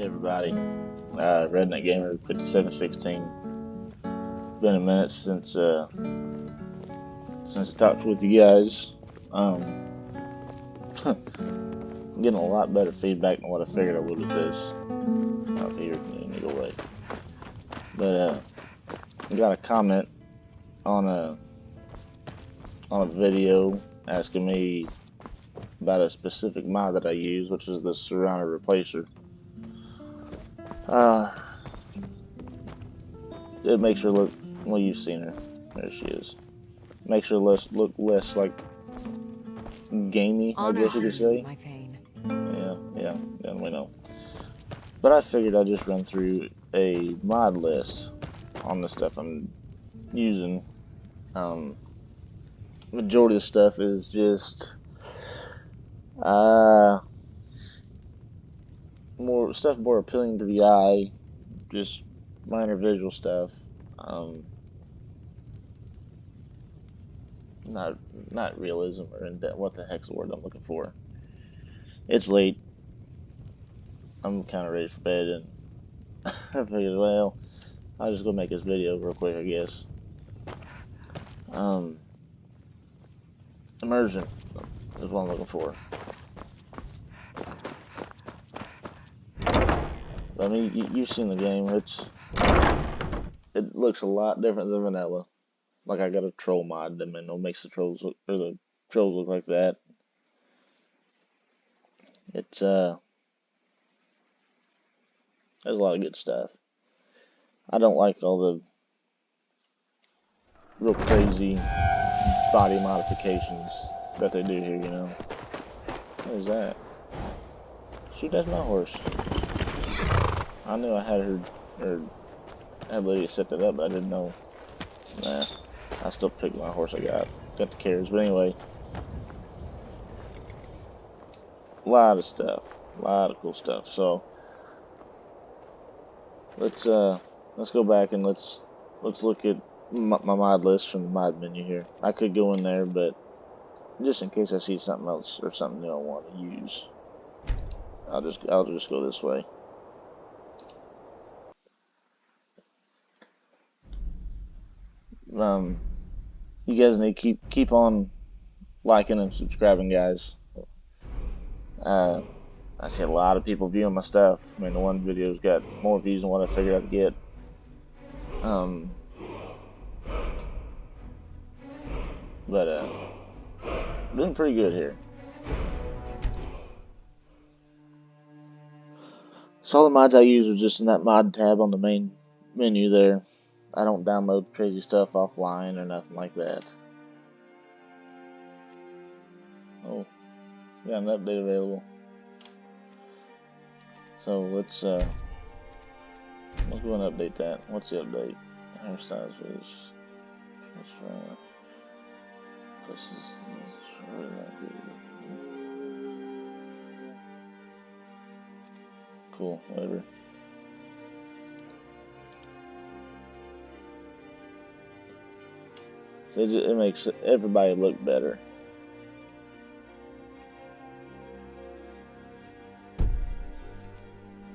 everybody. Redneck Gamer 5716. Been a minute since I talked with you guys. I'm getting a lot better feedback than what I figured I would with this. Up here can either way. But I got a comment on a video asking me about a specific mod that I use, which is the surrounder replacer. It makes her look, well, you've seen her. There she is. Makes her look less like gamey, I guess you could say. Yeah, we know. But I figured I'd just run through a mod list on the stuff I'm using. Majority of the stuff is just more appealing to the eye, just minor visual stuff. Not realism or in depth. What the heck's the word I'm looking for? It's late. I'm kind of ready for bed, and I figured, well, I'll just go make this video real quick, I guess. Immersion is what I'm looking for. I mean, you've seen the game. It looks a lot different than vanilla. Like, I got a troll mod that makes the trolls look like that. It's there's a lot of good stuff. I don't like all the real crazy body modifications that they do here, you know. What is that? Shoot, that's my horse. I knew I had had Lydia set that up, but I didn't know. Nah, I still picked my horse I got the carrots, but anyway. A lot of stuff. A lot of cool stuff. So let's go back and let's look at my mod list from the mod menu here. I could go in there, but just in case I see something else or something new I want to use, I'll just go this way. You guys need to keep on liking and subscribing, guys. I see a lot of people viewing my stuff. I mean, the one video's got more views than what I figured I'd get. But doing pretty good here. So all the mods I use are just in that mod tab on the main menu there. I don't download crazy stuff offline or nothing like that. Oh, we got an update available. So let's go and update that. What's the update? Hairstyles was this is really not good. Cool, whatever. So it makes everybody look better.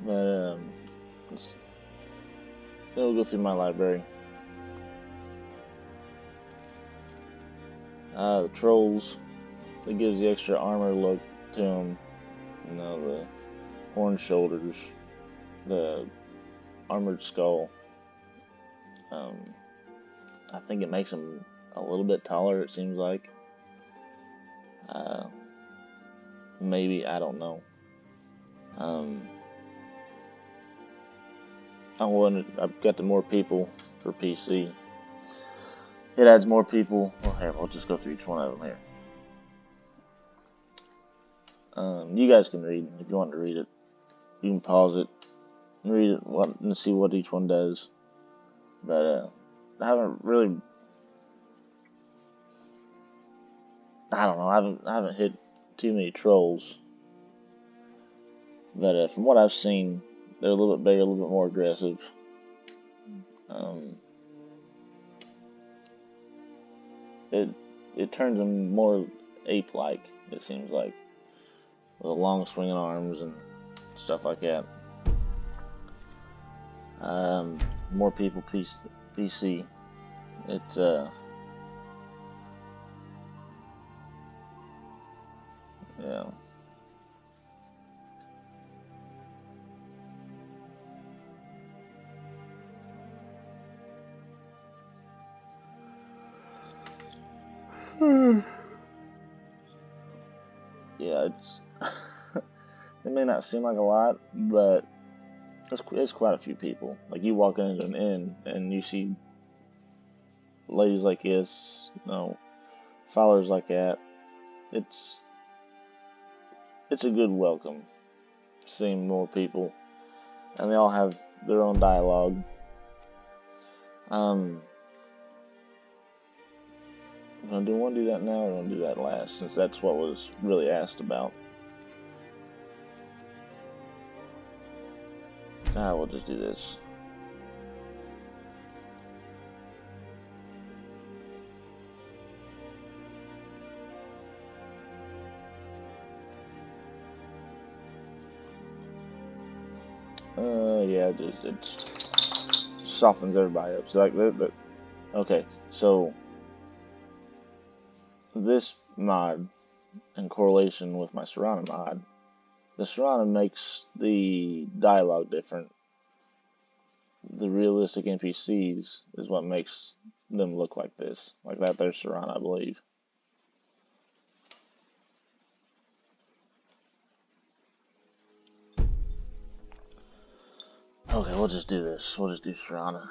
But we'll go through my library. The trolls, that gives the extra armor look to them. You know, the horn shoulders, the armored skull. I think it makes them a little bit taller, it seems like. Maybe, I don't know. I've got the more people for PC. It adds more people. Well, here, we'll just go through each one of them here. You guys can read if you want to read it. You can pause it and read it and see what each one does. But I haven't really. I don't know. I haven't hit too many trolls. But from what I've seen, they're a little bit bigger, a little bit more aggressive. It turns them more ape-like, it seems like, with long swinging arms and stuff like that. More people PC. It's yeah. Yeah, it's it may not seem like a lot, but it's quite a few people. Like you walk into an inn and you see ladies like this, followers like that. It's a good welcome. Seeing more people, and they all have their own dialogue. Do I want to do that now or do I want to do that last, since that's what was really asked about? We'll just do this. Yeah, it softens everybody up. So like that. Okay, so this mod, in correlation with my Serrano mod, the Serrano makes the dialogue different. The realistic NPCs is what makes them look like this. Like that there's Serrano, I believe. Okay, we'll just do this. We'll just do Serrano.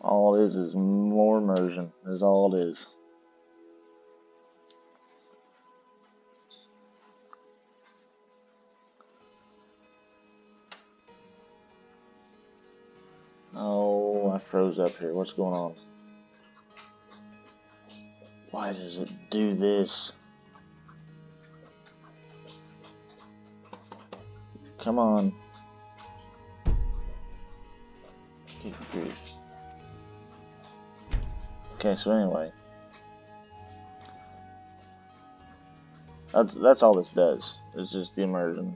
All it is more immersion, is all it is. Oh, I froze up here. What's going on? Why does it do this? Come on. Good grief. Okay, so anyway. That's all this does. It's just the immersion.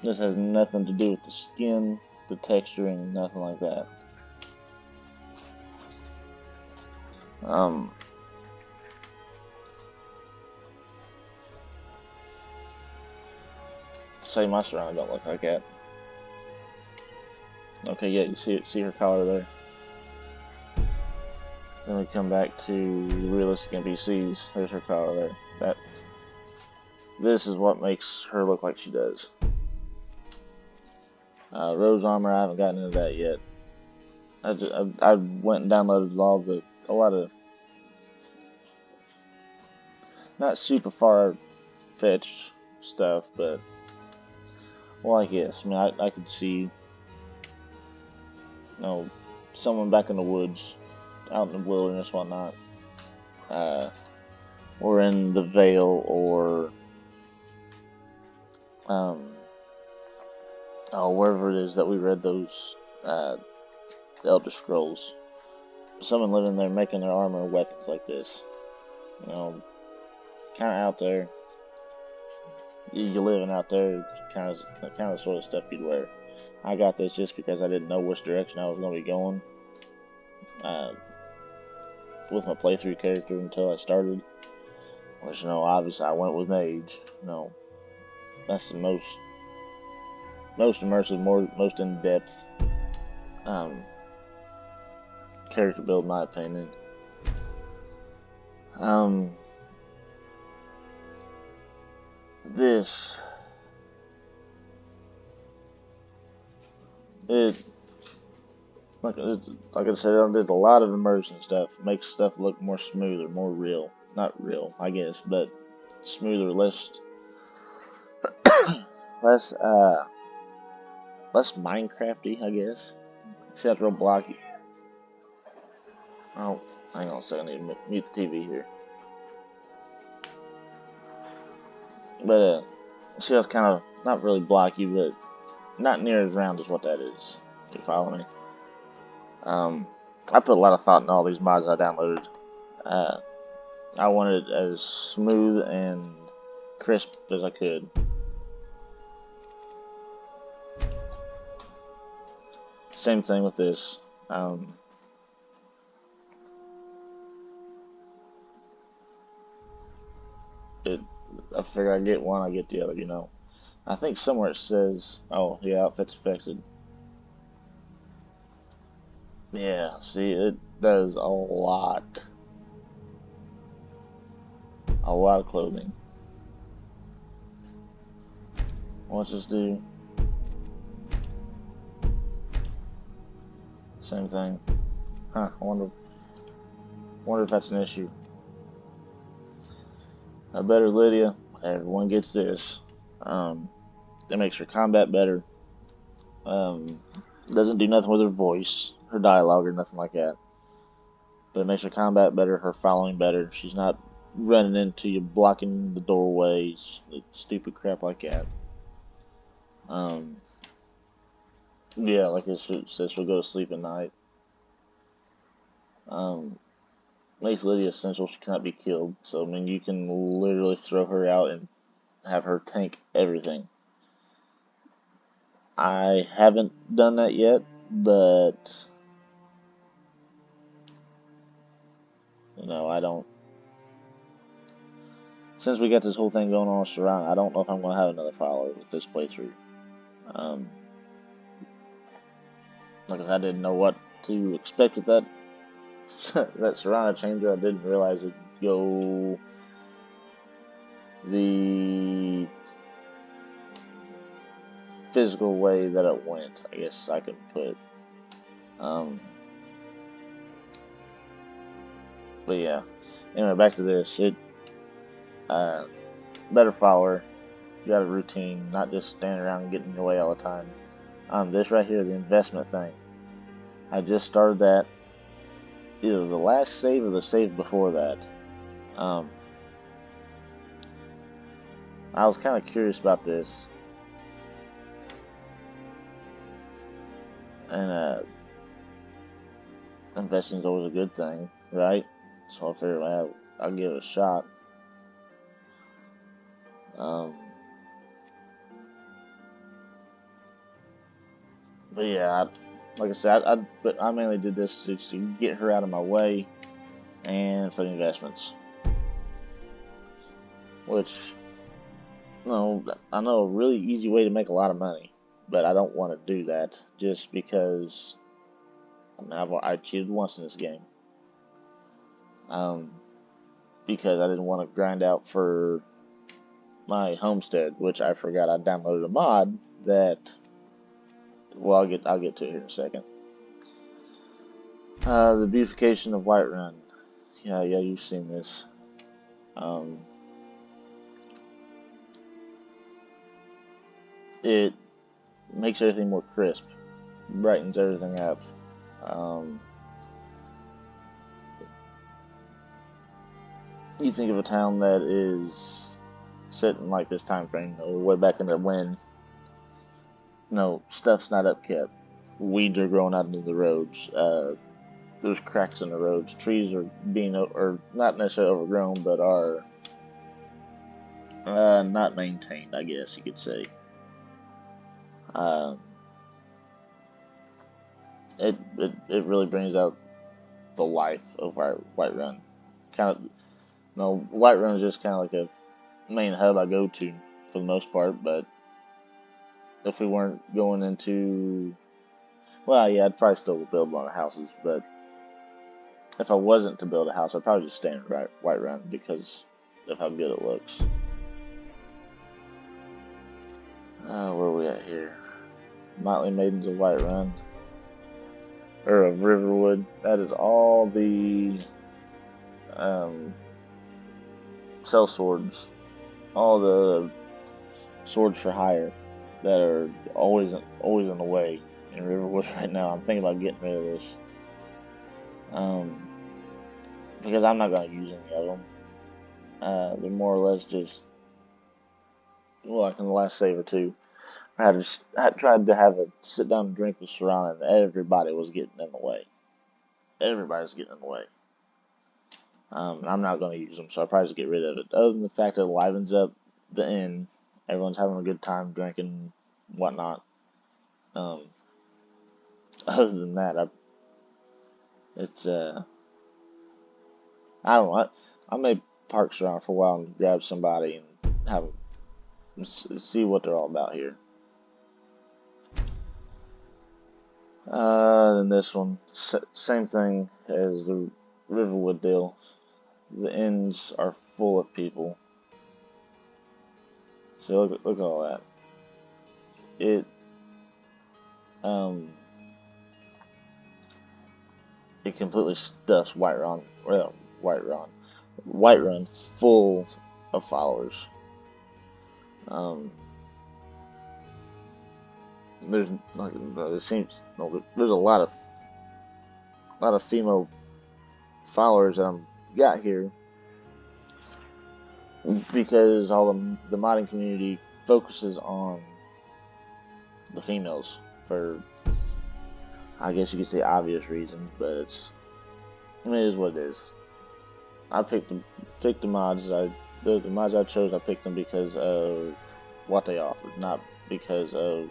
This has nothing to do with the skin, the texturing, nothing like that. Say my Serrano don't look like that. Okay, yeah, you see her collar there. Then we come back to the realistic NPCs. There's her collar there. This is what makes her look like she does. Rose armor, I haven't gotten into that yet. I went and downloaded a lot of not super far-fetched stuff, but well, I guess. I mean, I could see, someone back in the woods, out in the wilderness, whatnot, or in the Vale, or wherever it is that we read those Elder Scrolls. Someone living there making their armor and weapons like this. Kind of out there. You living out there, kind of the sort of stuff you'd wear. I got this just because I didn't know which direction I was going to be going with my playthrough character until I started. Which, obviously I went with Mage. That's the most immersive, most in-depth character build, in my opinion. This like I said, I did a lot of immersion stuff. Makes stuff look more smoother, more real. Not real, I guess, but smoother, less Minecrafty, I guess. Except real blocky. Oh, hang on a second, I need to mute the TV here. But see, that's kind of not really blocky, but not near as round as what that is. You follow me? I put a lot of thought in all these mods I downloaded. Uh, I wanted it as smooth and crisp as I could. Same thing with this. I figure I get one, I get the other, you know. I think somewhere it says, oh, yeah, outfit's affected. Yeah, see, it does a lot. A lot of clothing. What's this do? Same thing. Huh, I wonder if that's an issue. A better Lydia, everyone gets this. That makes her combat better. Doesn't do nothing with her voice, her dialogue, or nothing like that. But it makes her combat better, her following better. She's not running into you, blocking the doorway, stupid crap like that. Yeah, like it says, she'll go to sleep at night. Makes Lydia essential. She cannot be killed. So, I mean, you can literally throw her out and have her tank everything. I haven't done that yet, but you know, I don't. Since we got this whole thing going on with Surround, I don't know if I'm going to have another follower with this playthrough. Like I said, I didn't know what to expect with that that Surround changer. I didn't realize it'd go the physical way that it went, I guess I could put. But yeah. Anyway, back to this. Better follower. You got a routine, not just standing around and getting in your way all the time. This right here, the investment thing. I just started that either the last save or the save before that. I was kind of curious about this. And investing is always a good thing, right? So I figured I'll give it a shot. But yeah, like I said, I mainly did this to get her out of my way and for the investments. Which, no, I know a really easy way to make a lot of money, but I don't want to do that just because I cheated once in this game. Because I didn't want to grind out for my homestead, which I forgot I downloaded a mod that. Well, I'll get to it here in a second. The beautification of Whiterun. Yeah, you've seen this. It makes everything more crisp, brightens everything up. You think of a town that is set in like this time frame, way back in the when, stuff's not upkept. Weeds are growing out into the roads. There's cracks in the roads. Trees are or not necessarily overgrown, but are not maintained, I guess you could say. It really brings out the life of Whiterun. Kind of, Whiterun is just kind of like a main hub I go to for the most part. But if we weren't going into, well, yeah, I'd probably still build one of the houses. But if I wasn't to build a house, I'd probably just stay in Whiterun because of how good it looks. Where are we at here? Motley Maidens of Whiterun. Or of Riverwood. That is all the sell swords. All the swords for hire that are always in the way in Riverwood right now. I'm thinking about getting rid of this. Because I'm not going to use any of them. They're more or less just, well, like in the last save or two, I tried to have a sit down and drink with Serrano, and everybody was getting in the way. Everybody's getting in the way. I'm not going to use them, so I'll probably just get rid of it. Other than the fact that it livens up the inn, everyone's having a good time drinking, whatnot. Other than that, it's I don't know. I may park around for a while and grab somebody and have see what they're all about here. Then this one, same thing as the Riverwood deal. The inns are full of people. So look at all that. It it completely stuffs Whiterun full of followers. There's like it seems there's a lot of female followers that I'm got here because all the modding community focuses on the females for, I guess you could say, obvious reasons, but it is what it is. I picked the mods that the mods I chose. I picked them because of what they offered, not because of,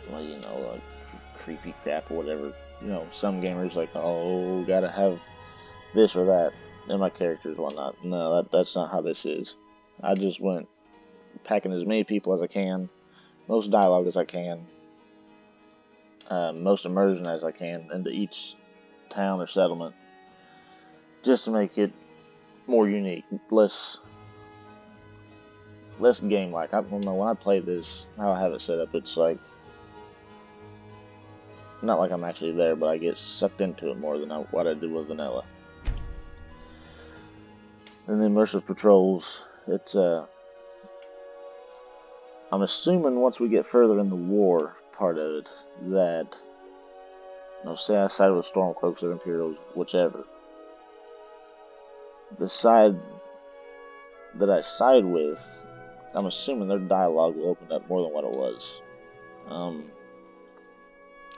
well, you know, like creepy crap or whatever. You know, some gamers like, oh, gotta have this or that in my characters, whatnot. No, that's not how this is. I just went packing as many people as I can, most dialogue as I can, most immersion as I can into each town or settlement, just to make it more unique, less game-like. I don't know, when I play this, how I have it set up, it's like, not like I'm actually there, but I get sucked into it more than what I did with vanilla. And the immersive patrols, it's I'm assuming once we get further in the war part of it, that, you know, say I side with Stormcloaks or Imperials, whichever, the side that I side with, I'm assuming their dialogue will open up more than what it was.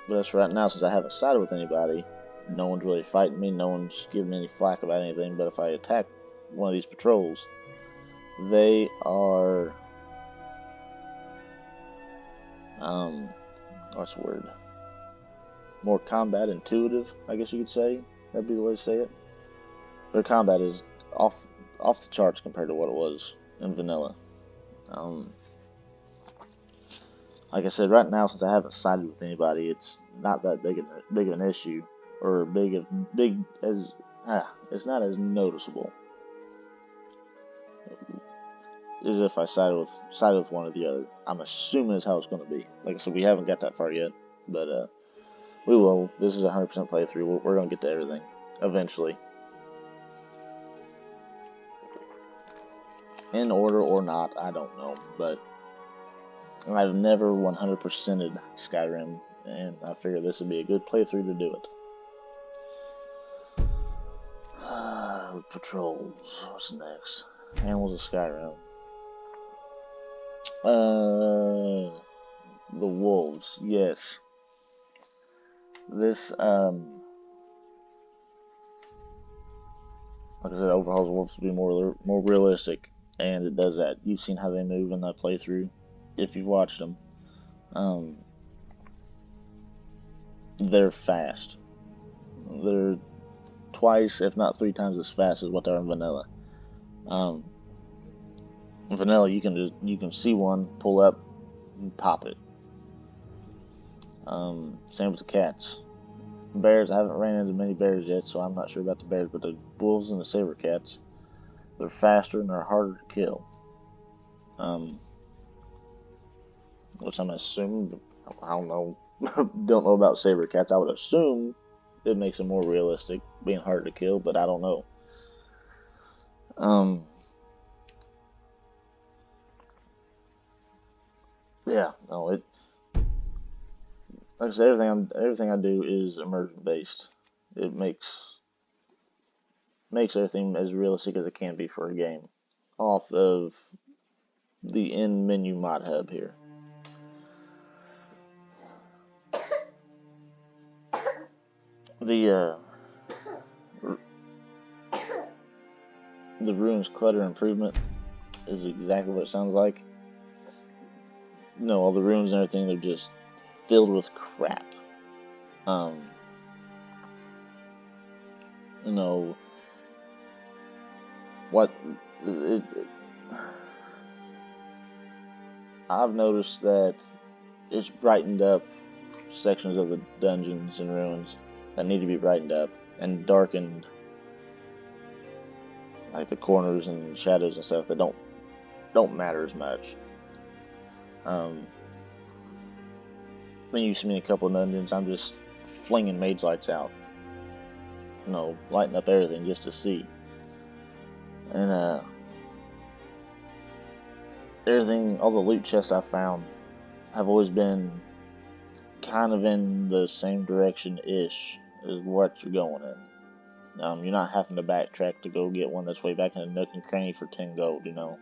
But as for right now, since I haven't sided with anybody, no one's really fighting me, no one's giving me any flack about anything, but if I attack one of these patrols, they are, what's the word? More combat intuitive, I guess you could say. That'd be the way to say it. Their combat is off the charts compared to what it was in vanilla. Like I said, right now, since I haven't sided with anybody, it's not that big of an issue, or it's not as noticeable as if I sided with one or the other. I'm assuming is how it's going to be. Like I said, we haven't got that far yet, but we will. This is a 100% playthrough. We're going to get to everything eventually, in order or not, I don't know, but I've never 100%ed Skyrim, and I figured this would be a good playthrough to do it. Patrols. What's next? Animals of Skyrim. The wolves. Yes. This, like I said, overhauls wolves to be more realistic, and it does that. You've seen how they move in that playthrough, if you've watched them. They're fast. They're twice, if not 3 times as fast as what they are in vanilla. In vanilla, you can see one, pull up, and pop it. Same with the cats. Bears, I haven't ran into many bears yet, so I'm not sure about the bears, but the wolves and the saber cats, they're faster and they're harder to kill. Which I'm assuming, I don't know, don't know about saber cats. I would assume it makes them more realistic, being harder to kill, but I don't know. Yeah, no, like I said, everything I do is immersion based. It makes everything as realistic as it can be for a game, off of the in menu mod hub here. The the ruins clutter improvement is exactly what it sounds like. You know, all the ruins and everything, they're just filled with crap. You know, what I've noticed that it's brightened up sections of the dungeons and ruins that need to be brightened up, and darkened like the corners and shadows and stuff that don't matter as much. When you see me in a couple of dungeons, I'm just flinging mage lights out, you know, lighting up everything just to see. And everything, all the loot chests I found have always been kind of in the same direction-ish as what you're going in. You're not having to backtrack to go get one that's way back in a nook and cranny for 10 gold, you know.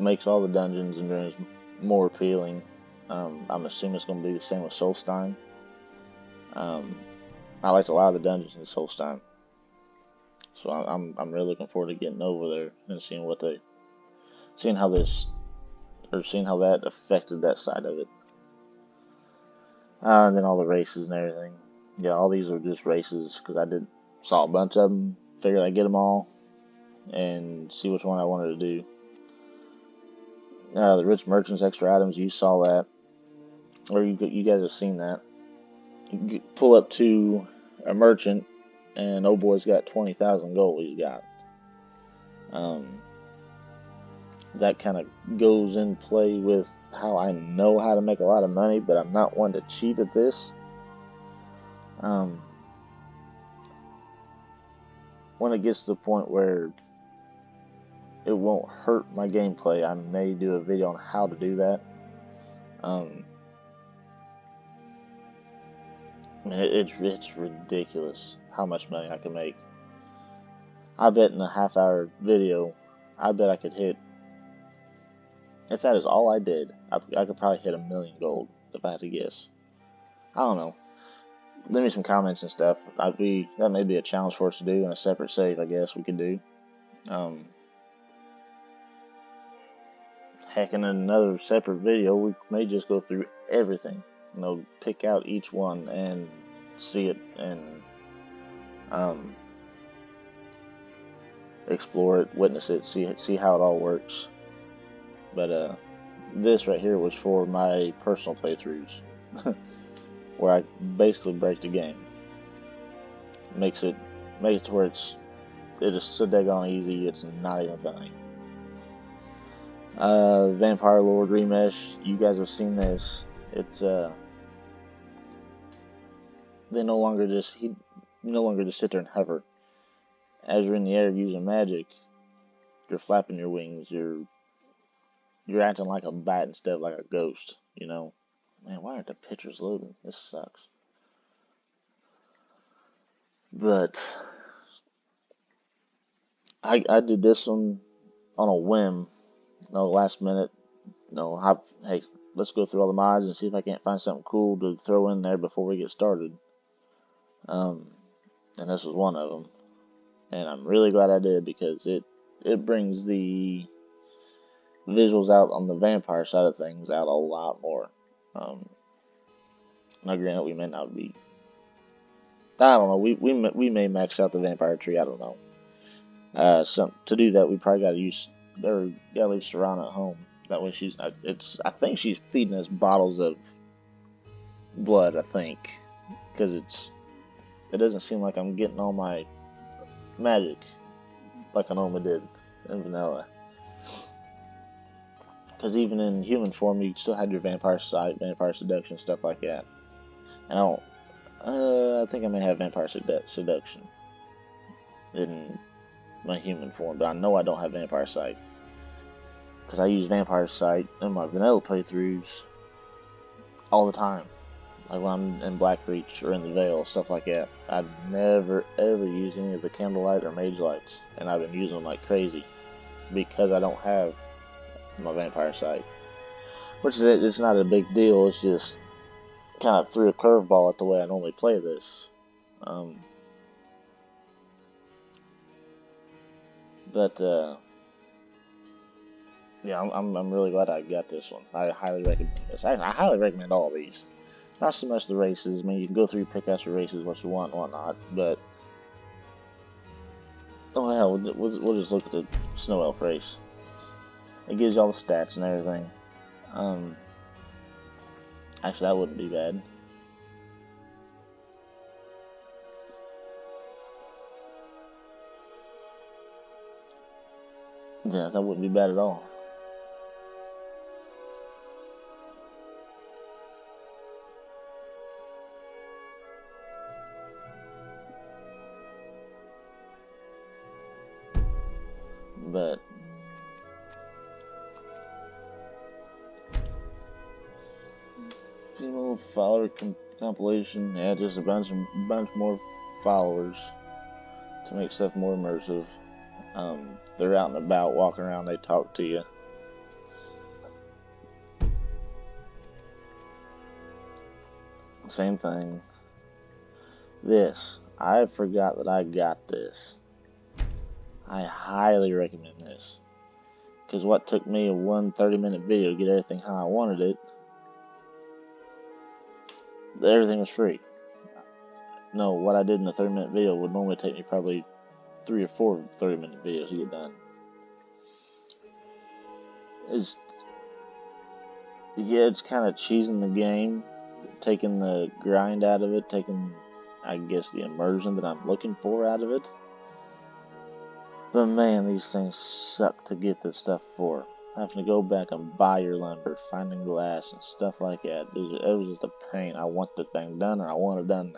Makes all the dungeons and ruins more appealing. I'm assuming it's going to be the same with Solstheim. I liked a lot of the dungeons in Solstheim, so I'm really looking forward to getting over there and seeing how that affected that side of it. And then all the races and everything. Yeah, all these are just races because I saw a bunch of them, figured I'd get them all and see which one I wanted to do. The rich merchants extra items, you saw that, or you guys have seen that. You pull up to a merchant, and old boy's got 20,000 gold. He's got. That kind of goes in play with how I know how to make a lot of money, but I'm not one to cheat at this. When it gets to the point where it won't hurt my gameplay, I may do a video on how to do that. It's ridiculous how much money I can make. I bet in a half-hour video, I bet I could hit, if that is all I did, I could probably hit 1 million gold, if I had to guess. I don't know. Leave me some comments and stuff. That may be a challenge for us to do in a separate save, I guess we could do. Heck, in another separate video, we may just go through everything. You know, pick out each one and see it and explore it, witness it, see how it all works. But this right here was for my personal playthroughs, where I basically break the game. Make it to where it is so daggone easy, it's not even funny. Vampire Lord Remesh, you guys have seen this. It's he no longer just sit there and hover. As you're in the air using magic, you're flapping your wings, you're acting like a bat instead of like a ghost, you know. Man, why aren't the pictures loading? This sucks. But I did this one on a whim, last minute. Hey, let's go through all the mods and see if I can't find something cool to throw in there before we get started. And this was one of them. And I'm really glad I did, because it brings the visuals out on the vampire side of things out a lot more. Now granted, we may not be, I don't know, we may max out the vampire tree, I don't know. To do that, we probably gotta leave Serana at home. That way she's not, I think she's feeding us bottles of blood, I think. Because it doesn't seem like I'm getting all my magic like I normally did in vanilla. Because even in human form, you still had your vampire sight, vampire seduction, stuff like that. And I think I may have vampire seduction in my human form, but I know I don't have vampire sight, because I use vampire sight in my vanilla playthroughs all the time. Like when I'm in Blackreach or in the Vale, stuff like that. I never ever use any of the candlelight or mage lights, and I've been using them like crazy because I don't have my vampire sight. Which it's not a big deal. It's just kind of threw a curveball at the way I normally play this. But yeah, I'm really glad I got this one. I highly recommend this. I highly recommend all of these. Not so much the races. I mean, you can go through, pick out your races, what you want, and whatnot. But oh hell, we'll just look at the Snow Elf race. It gives you all the stats and everything. Actually, that wouldn't be bad. Yeah, that wouldn't be bad at all. But female follower compilation, yeah, just a bunch more followers to make stuff more immersive. They're out and about, walking around, they talk to you. Same thing. This, I forgot that I got this. I highly recommend this. Because what took me a 30-minute video to get everything how I wanted it, everything was free. No, what I did in a 30-minute video would normally take me probably 3 or 4 30-minute videos to get done. It's kind of cheesing the game, taking the grind out of it, taking, I guess, the immersion that I'm looking for out of it. But man, these things suck to get this stuff for. Having to go back and buy your lumber, finding glass and stuff like that. It was just a pain. I want the thing done, and I want it done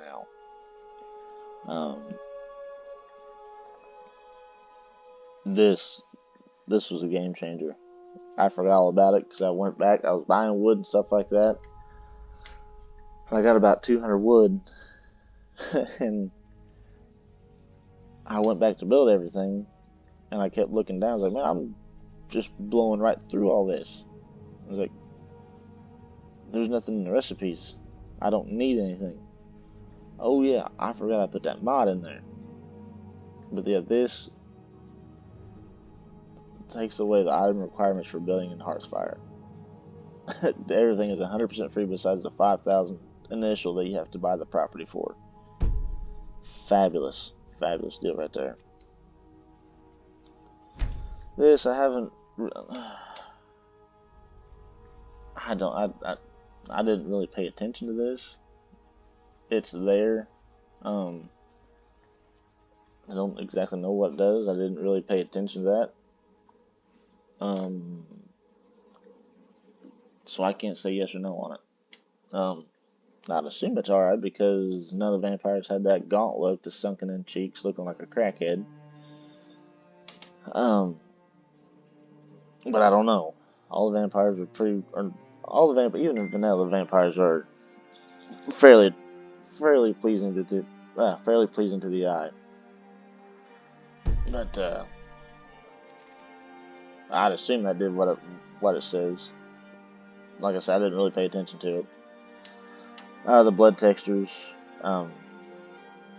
now. This was a game changer. I forgot all about it because I went back. I was buying wood and stuff like that. I got about 200 wood, and I went back to build everything, and I kept looking down. I was like, man, I'm just blowing right through all this. I was like, there's nothing in the recipes. I don't need anything. Oh yeah, I forgot I put that mod in there. But yeah, this takes away the item requirements for building in Hearthfire. Everything is 100% free besides the 5,000 initial that you have to buy the property for. Fabulous deal right there. This I haven't. I didn't really pay attention to this. It's there. I don't exactly know what it does. I didn't really pay attention to that. So I can't say yes or no on it. I'd assume it's alright because none of the vampires had that gaunt look, the sunken in cheeks, looking like a crackhead. But I don't know. All the vampires are pretty. Even in vanilla, the vampires are fairly pleasing to the eye. But I'd assume that did what it says. Like I said, I didn't really pay attention to it. The blood textures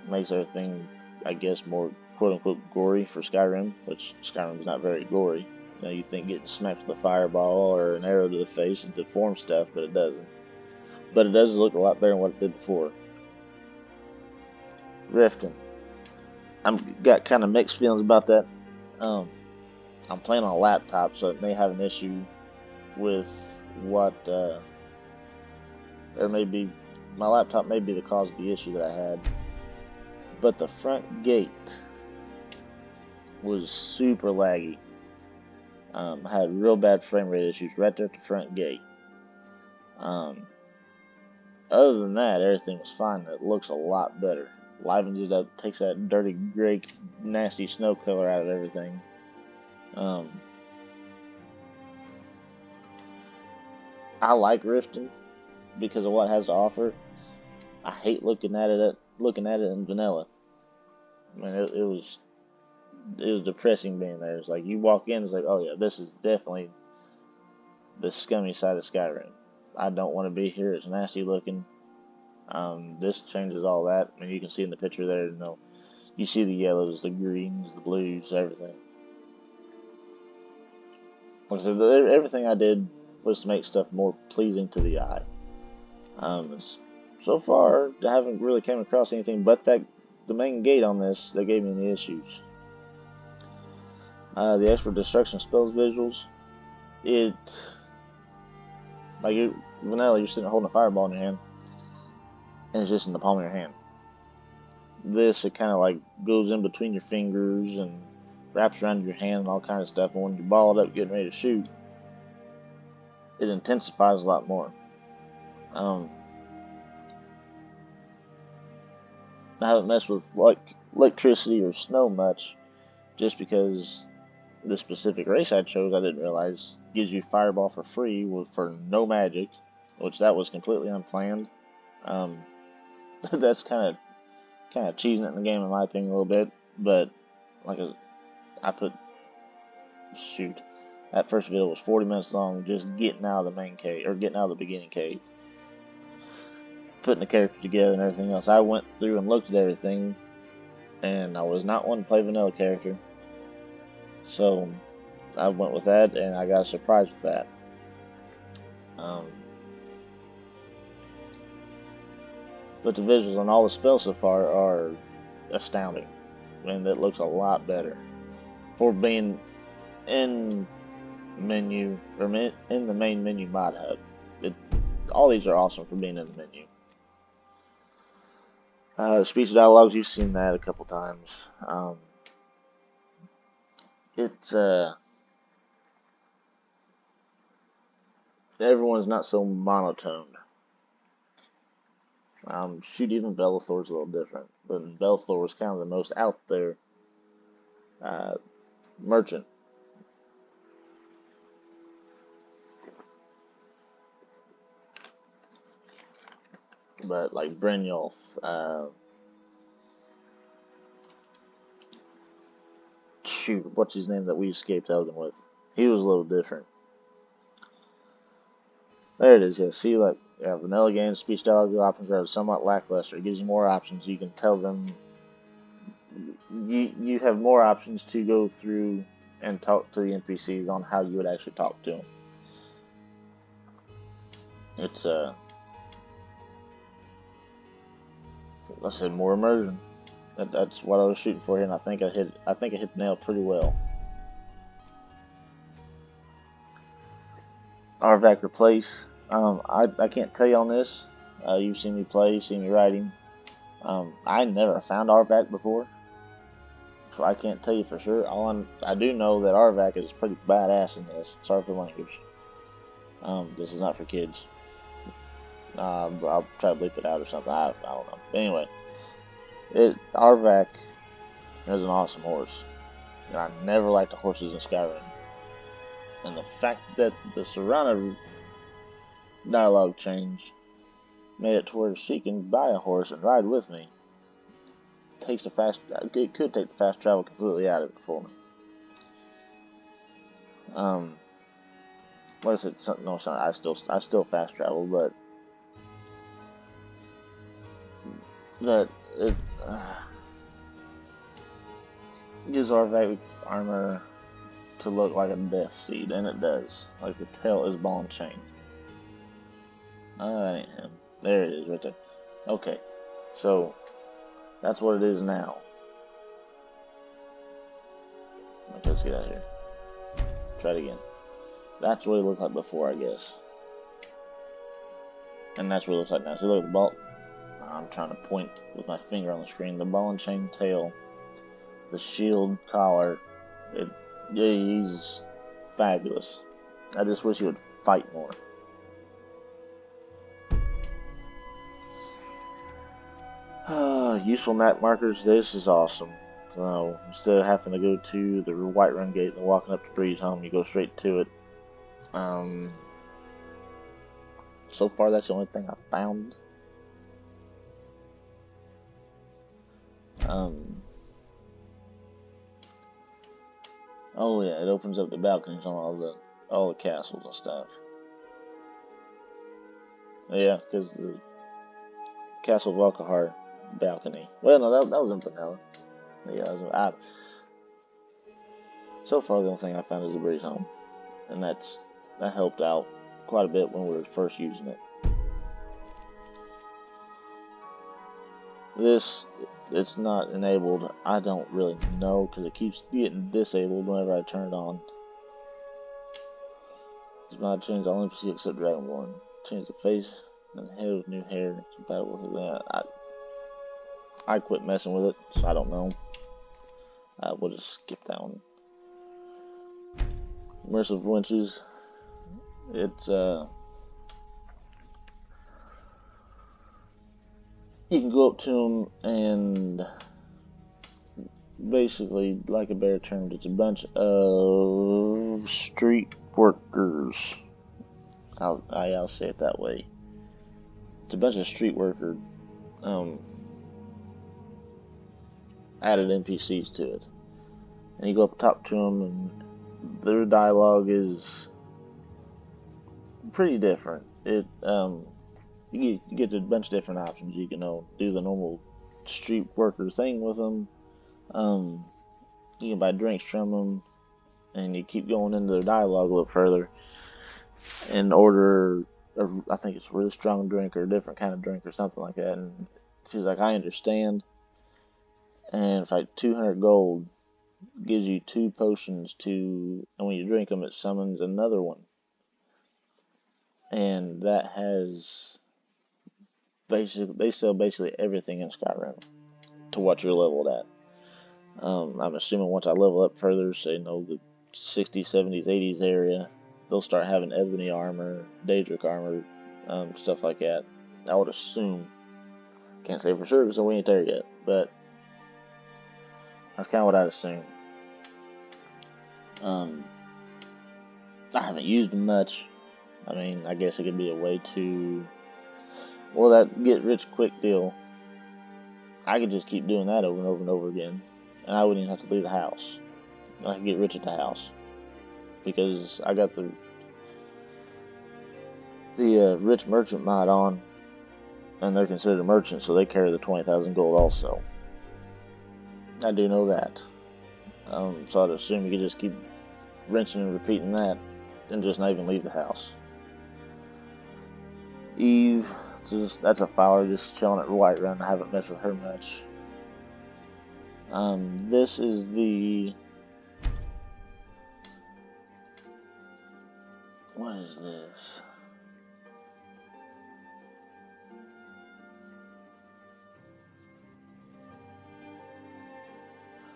makes everything, I guess, more quote-unquote gory for Skyrim, which Skyrim's not very gory. You know, you think getting smacked with a fireball or an arrow to the face and deform stuff, but it doesn't. But it does look a lot better than what it did before. Rifting. I've got kind of mixed feelings about that. I'm playing on a laptop, so it may have an issue with what, my laptop may be the cause of the issue that I had. But the front gate was super laggy. I had real bad frame rate issues right there at the front gate. Other than that, everything was fine. It looks a lot better. Livens it up, takes that dirty, gray, nasty snow color out of everything. I like Riften because of what it has to offer. I hate looking at it in vanilla. I mean, it was depressing being there. It's like you walk in, it's like, oh yeah, this is definitely the scummy side of Skyrim. I don't want to be here. It's nasty looking. This changes all that. I mean, you can see in the picture there, you know, you see the yellows, the greens, the blues, everything. Like I said, everything I did was to make stuff more pleasing to the eye. So far, I haven't really came across anything but the main gate on this that gave me any issues. The expert destruction spells visuals. Vanilla, you're sitting holding a fireball in your hand, and it's just in the palm of your hand. This, it kind of like goes in between your fingers and wraps around your hand and all kind of stuff. And when you're balled up getting ready to shoot, it intensifies a lot more. I haven't messed with electricity or snow much, just because the specific race I chose, I didn't realize gives you fireball for free for no magic, which that was completely unplanned. That's kind of cheesing it in the game in my opinion a little bit, but that first video was 40 minutes long, just getting out of the main cave, or getting out of the beginning cave, putting the character together and everything else. I went through and looked at everything, and I was not one to play vanilla character, so I went with that, and I got a surprise with that. But the visuals on all the spells so far are astounding. I mean, that looks a lot better for being in menu, or in the main menu mod hub. All these are awesome for being in the menu. Speech dialogues, you've seen that a couple times. Everyone's not so monotone. Shoot, even Bellathor's a little different, but Bellathor was kind of the most out there merchant. But like Brynjolf, shoot, what's his name that we escaped Elgin with? He was a little different. There it is, yeah. See, like, yeah, vanilla games, speech dialogue options are somewhat lackluster. It gives you more options. You can tell them, you have more options to go through and talk to the NPCs on how you would actually talk to them. It's, I said more immersion. That's what I was shooting for here, and I think I hit the nail pretty well. Arvac replace. I can't tell you on this. You've seen me play, you've seen me writing. I never found Arvac before, so I can't tell you for sure. I do know that Arvac is pretty badass in this. Sorry for language. This is not for kids. I'll try to bleep it out or something. I don't know. But anyway, Arvac is an awesome horse, and I never liked the horses in Skyrim. And the fact that the Serana dialogue change made it to where she can buy a horse and ride with me. It could take the fast travel completely out of it for me. What is it? No, it's not. I still fast travel, but that it gives Arvac armor to look like a death steed, and it does. Like the tail is ball and chain. That ain't him. There it is, right there. Okay, so that's what it is now. Okay, let's get out of here. Try it again. That's what it looked like before, I guess. And that's what it looks like now. See, look at the ball. I'm trying to point with my finger on the screen. The ball and chain tail, the shield collar. Yeah, he's fabulous. I just wish he would fight more. Useful map markers. This is awesome. So instead of having to go to the Whiterun Gate and walking up to Breeze Home, you go straight to it. So far, that's the only thing I found. Oh yeah, it opens up the balconies on all the castles and stuff. Yeah, because Castle Valkahar balcony. Well, no, that was in vanilla. Yeah, so far the only thing I found is the breeze home, and that helped out quite a bit when we were first using it. It's not enabled. I don't really know because it keeps getting disabled whenever I turn it on. This mod changed all NPC except Dragonborn. Change the face and head with new hair compatible with it. I quit messing with it, so I don't know. We'll just skip that one. Immersive winches. It's you can go up to them and basically, like a bear termed, it's a bunch of street workers. I'll say it that way. It's a bunch of street worker added NPCs to it, and you go up top to them, and their dialogue is pretty different. You get a bunch of different options. You can do the normal street worker thing with them. You can buy drinks from them, and you keep going into their dialogue a little further and order, I think it's a really strong drink or a different kind of drink or something like that. And she's like, I understand. And it's like 200 gold gives you 2 potions and when you drink them, it summons another one. And that has they sell basically everything in Skyrim to what you're leveled at. I'm assuming once I level up further, say the 60s, 70s, 80s area, they'll start having ebony armor, Daedric armor, stuff like that. I would assume. Can't say for sure because we ain't there yet, but that's kind of what I'd assume. I haven't used them much. I mean, I guess it could be a way to, well, that get rich quick deal. I could just keep doing that over and over and over again, and I wouldn't even have to leave the house. I could get rich at the house because I got the rich merchant mod on, and they're considered a merchant, so they carry the 20,000 gold also. I do know that. So I'd assume you could just keep rinsing and repeating that and just not even leave the house. Eve, that's a fowler just chilling at Whiterun. I haven't messed with her much. This is what is this?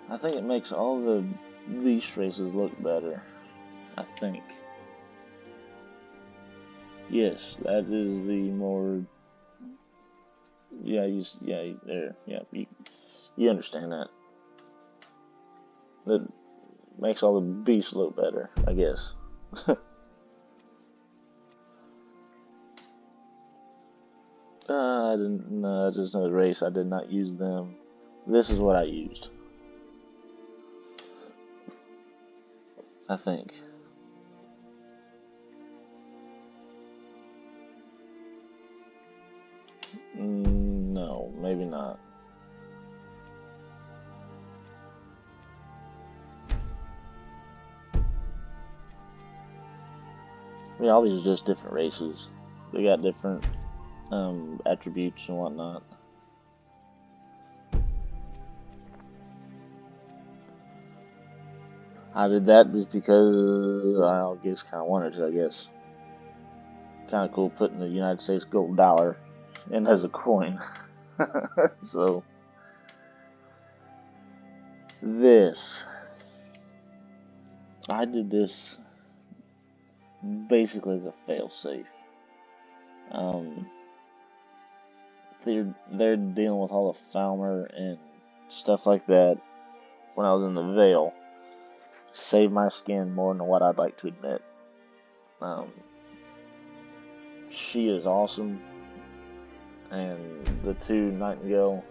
I think it makes all the beast races look better. I think. Yes, that is the more. Yeah, there. Yeah, you understand that. That makes all the beasts look better, I guess. I didn't. No, that's just another race. I did not use them. This is what I used. I think. No, maybe not. Yeah, all these are just different races. They got different attributes and whatnot. I did that just because I guess kind of wanted to, I guess. Kind of cool putting the United States gold dollar in as a coin. So, I did this basically as a failsafe. They're dealing with all the Falmer and stuff like that when I was in the Vale. Saved my skin more than what I'd like to admit. She is awesome, and the 2 Nightingale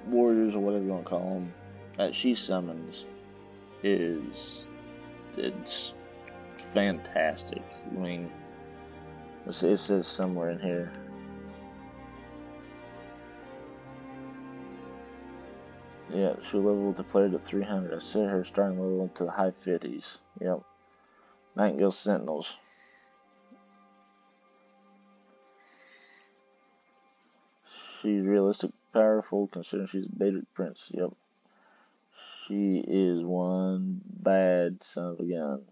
warriors or whatever you want to call them that she summons it's fantastic. I mean, it says somewhere in here. Yeah, she'll level with the player to 300. I set her starting level to the high 50s. Yep. Nightingale Sentinels. She's realistic, powerful, considering she's a beta prince. Yep. She is one bad son of a gun.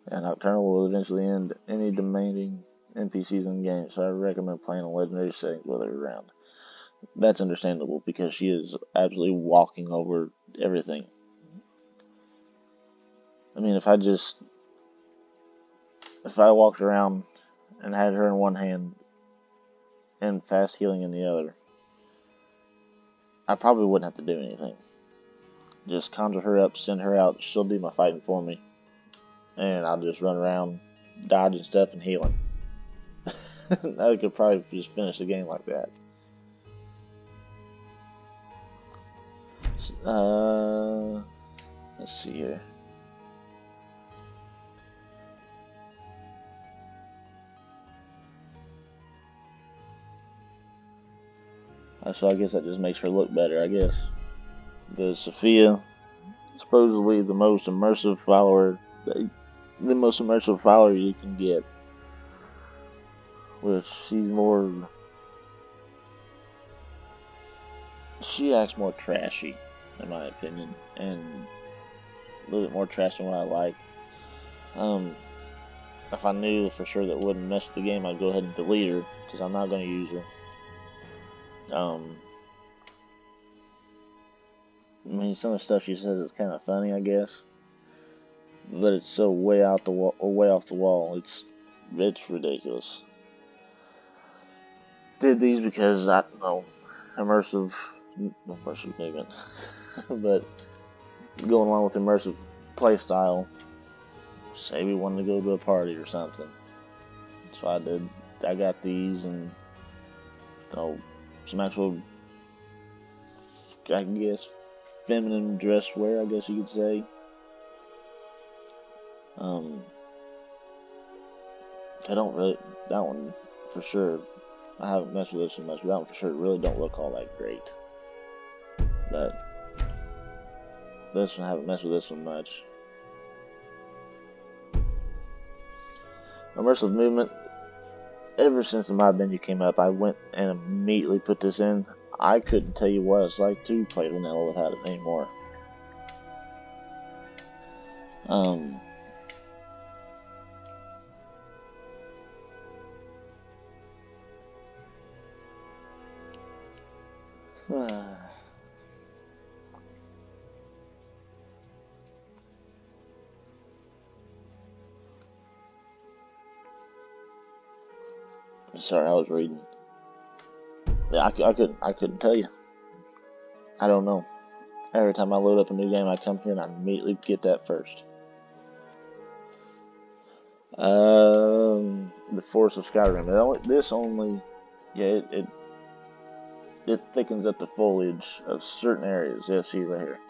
And Nocturnal will eventually end any demanding NPCs in the game, so I recommend playing on legendary settings with her around. That's understandable because she is absolutely walking over everything. I mean, if I walked around and had her in one hand and fast healing in the other, I probably wouldn't have to do anything. Just conjure her up, send her out, she'll do my fighting for me. And I'll just run around dodging stuff and healing. I could probably just finish the game like that. Let's see here. So I guess that just makes her look better, I guess. The Sophia, supposedly the most immersive follower you can get. Which she acts more trashy, in my opinion, and a little bit more trash than what I like. If I knew for sure that wouldn't mess with the game, I'd go ahead and delete her, because I'm not going to use her. I mean, some of the stuff she says is kind of funny, I guess, but it's so way off the wall. It's ridiculous. Did these because I don't know, immersive movement, but going along with immersive playstyle. Say we wanted to go to a party or something, so I did. I got these and some actual, I guess, feminine dress wear, I guess you could say. I don't really, that one for sure, I haven't messed with this so much, but that one for sure really don't look all that great. But this one, I haven't messed with this one much. Immersive movement, ever since the mod menu came up, I went and immediately put this in. I couldn't tell you what it's like to play vanilla without it anymore. Sorry, I was reading. Yeah, I couldn't tell you. I don't know. Every time I load up a new game, I come here and I immediately get that first. The Forest of Skyrim. It thickens up the foliage of certain areas. Yeah, see right here.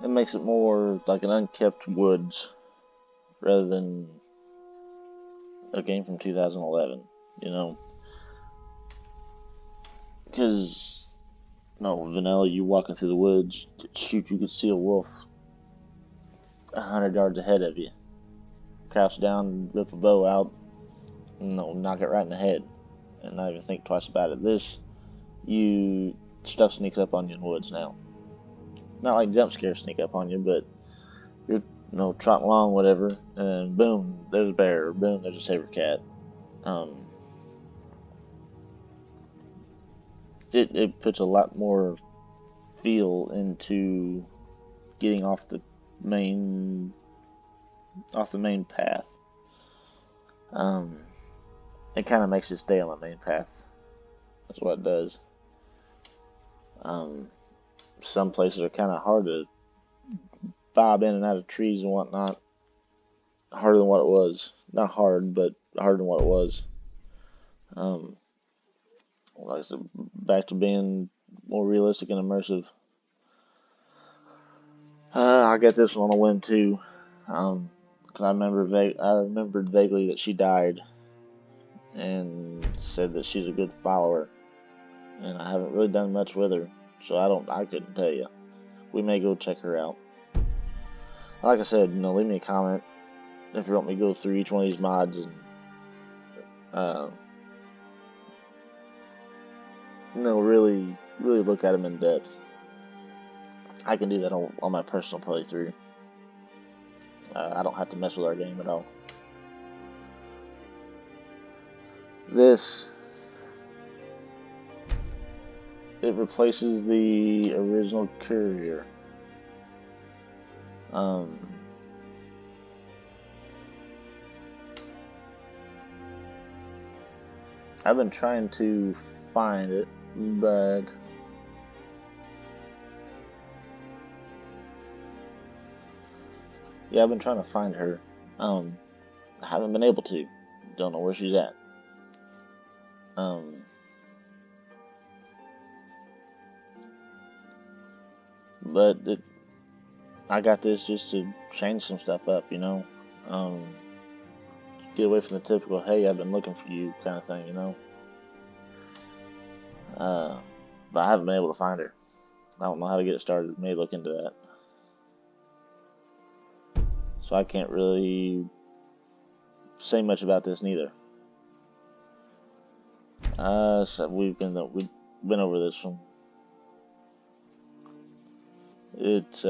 It makes it more like an unkept woods rather than a game from 2011, you know? Because, vanilla, you walking through the woods, shoot, you could see a wolf 100 yards ahead of you. Crouch down, rip a bow out, knock it right in the head, and not even think twice about it. This, stuff sneaks up on you in the woods now. Not like jump scares sneak up on you, but you're trotting along, whatever, and boom, there's a bear, or boom, there's a saber cat. It puts a lot more feel into getting off the main path. It kind of makes you stay on the main path. That's what it does. some places are kind of hard to bob in and out of trees and whatnot. Harder than what it was. Not hard, but harder than what it was. Like I said, back to being more realistic and immersive. I got this one on a whim too, because I remembered vaguely that she died, and said that she's a good follower, and I haven't really done much with her, so I couldn't tell you. We may go check her out. Like I said, leave me a comment if you want me to go through each one of these mods and really look at them in depth. I can do that on my personal playthrough. I don't have to mess with our game at all. This, it replaces the original courier. I've been trying to find it, but yeah, I've been trying to find her. I haven't been able to. Don't know where she's at. But I got this just to change some stuff up, get away from the typical, hey, I've been looking for you kind of thing, But I haven't been able to find her. I don't know how to get it started. May look into that. So I can't really say much about this neither. So we've been over this one. It's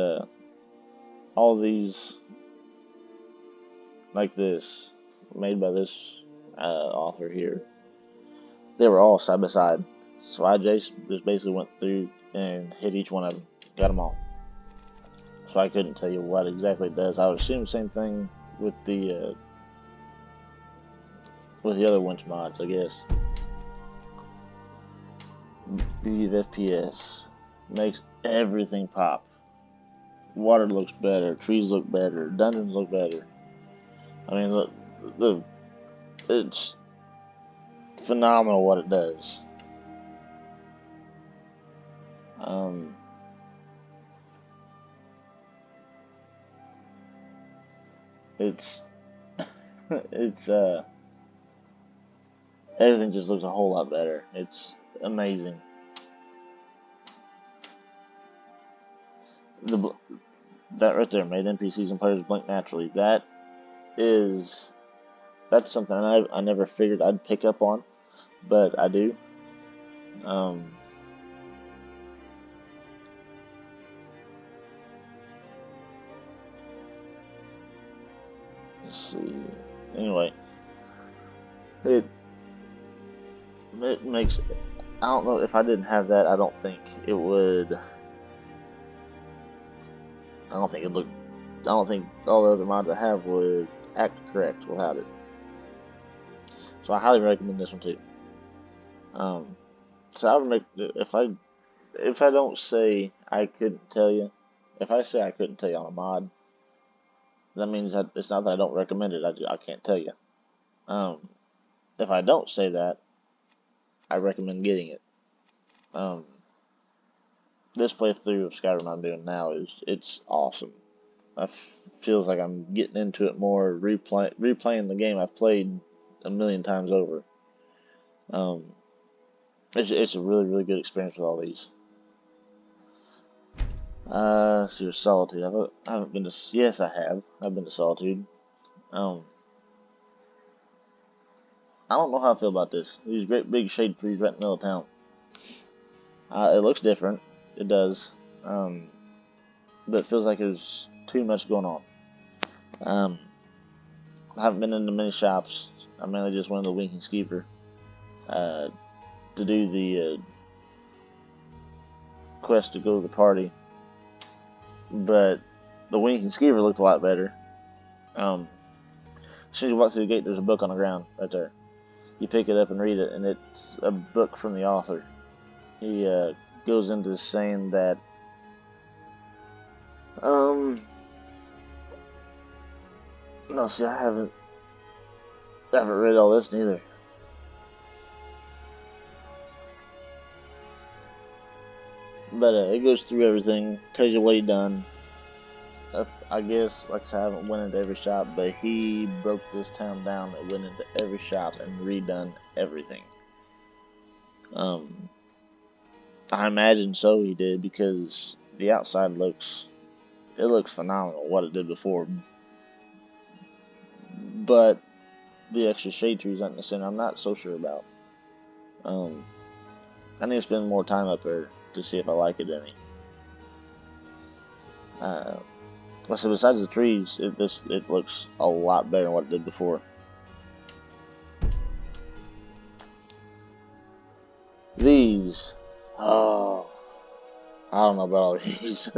all these like this, made by this author here. They were all side by side, so I just basically went through and hit each one of them, got them all. So I couldn't tell you what exactly it does. I would assume the same thing with the other winch mods, I guess. Beauty of FPS makes everything pop. Water looks better, trees look better, dungeons look better. I mean, look, it's phenomenal what it does. It's everything just looks a whole lot better. It's amazing. That right there, made NPCs and players blink naturally. That's something I never figured I'd pick up on, but I do. Let's see. Anyway, it makes. I don't know if I didn't have that. I don't think it would. I don't think all the other mods I have would act correct without it. So I highly recommend this one too. So I would make if I don't say I couldn't tell you, if I say I couldn't tell you on a mod, that means that it's not that I don't recommend it. I can't tell you. If I don't say that, I recommend getting it. This playthrough of Skyrim I'm doing now it's awesome. I feels like I'm getting into it more, replaying the game I've played a million times over. It's a really good experience with all these. Let's see, Solitude. I haven't been to. Yes, I have. I've been to Solitude. I don't know how I feel about this. These great big shade trees right in the middle of town. It looks different. It does. But it feels like there's too much going on. I haven't been into many shops. I mainly just went to the Winking Skeever to do the quest to go to the party. But the Winking Skeever looked a lot better. As soon as you walk through the gate, there's a book on the ground right there. You pick it up and read it, and it's a book from the author. He goes into saying that No, see, I haven't read all this neither. But it goes through everything, tells you what he done. I guess, like I said, I haven't went into every shop, but he broke this town down and went into every shop and redone everything. I imagine so he did, because the outside looks phenomenal, what it did before. But the extra shade trees out in the center, I'm not so sure about. I need to spend more time up there to see if I like it any. Like I said, besides the trees, it looks a lot better than what it did before. These, oh, I don't know about all these.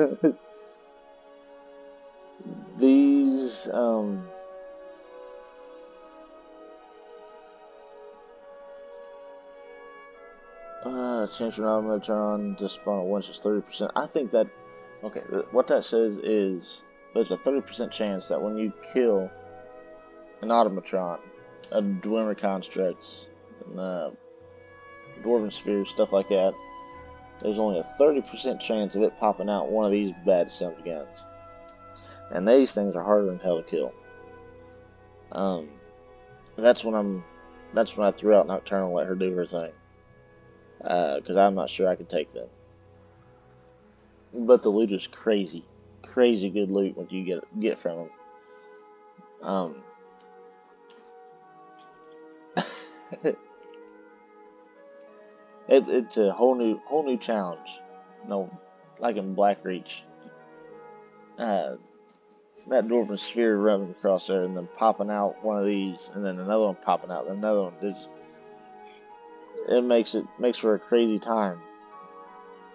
These, chance your armor turn on to spawn at once is 30%. I think that, okay, what that says is there's a 30% chance that when you kill an automatron, a Dwemer constructs, and dwarven spheres, stuff like that, there's only a 30% chance of it popping out one of these bad sons of guns. And these things are harder than hell to kill. That's when I threw out Nocturnal and let her do her thing. Because I'm not sure I could take them. But the loot is crazy. Crazy good loot when you get from them. It's a whole new challenge. Like in Blackreach. That dwarven sphere running across there and then popping out one of these and then another one popping out and another one. It makes for a crazy time.